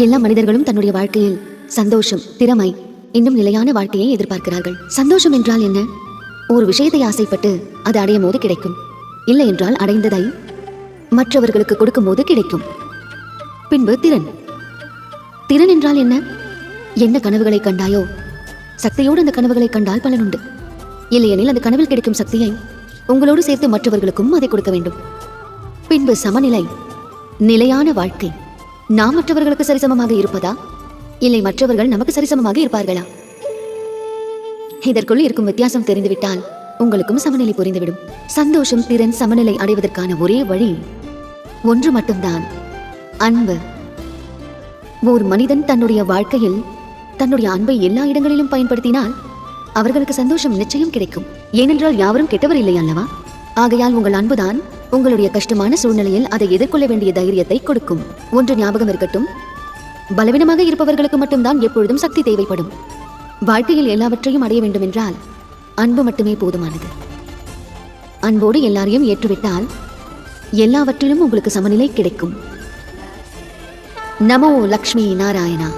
எல்லா மனிதர்களும் தன்னுடைய வாழ்க்கையில் சந்தோஷம், திறமை, இன்னும் நிலையான வாழ்க்கையை எதிர்பார்க்கிறார்கள். சந்தோஷம் என்றால் என்ன? ஒரு விஷயத்தை ஆசைப்பட்டு அது அடையும் போது கிடைக்கும். இல்லை என்றால் அடைந்ததை மற்றவர்களுக்கு கொடுக்கும் போது கிடைக்கும். பின்பு திறன். திறன் என்றால் என்ன? என்ன கனவுகளை கண்டாயோ சக்தியோடு அந்த கனவுகளை கண்டால் பலனுண்டு. இல்லையெனில் அந்த கனவில் கிடைக்கும் சக்தியை உங்களோடு சேர்த்து மற்றவர்களுக்கும் அதை கொடுக்க வேண்டும். பின்பு சமநிலை, நிலையான வாழ்க்கை. நாம் மற்றவர்களுக்கு சரிசமமாக இருப்பதா, இல்லை மற்றவர்கள் நமக்கு சரிசமமாக இருப்பார்களா? இதற்குள் இருக்கும் வித்தியாசம் தெரிந்துவிட்டால் உங்களுக்கும் சமநிலை புரிந்துவிடும். சந்தோஷம், திறன், சமநிலை அடைவதற்கான ஒரே வழி ஒன்று மட்டும்தான், அன்பு. ஒரு மனிதன் தன்னுடைய வாழ்க்கையில் தன்னுடைய அன்பை எல்லா இடங்களிலும் பயன்படுத்தினால் அவர்களுக்கு சந்தோஷம் நிச்சயம் கிடைக்கும். ஏனென்றால் யாவரும் கெட்டவர் இல்லை அல்லவா? ஆகையால் உங்கள் அன்புதான் உங்களுடைய கஷ்டமான சூழ்நிலையில் அதை எதிர்கொள்ள வேண்டிய தைரியத்தை கொடுக்கும். ஒன்று ஞாபகம் இருக்கட்டும், பலவீனமாக இருப்பவர்களுக்கு மட்டும்தான் எப்பொழுதும் சக்தி தேவைப்படும். வாழ்க்கையில் எல்லாவற்றையும் அடைய வேண்டும் என்றால் அன்பு மட்டுமே போதுமானது. அன்போடு எல்லாரையும் ஏற்றுவிட்டால் எல்லாவற்றிலும் உங்களுக்கு சமநிலை கிடைக்கும். நமோ லக்ஷ்மி நாராயணா.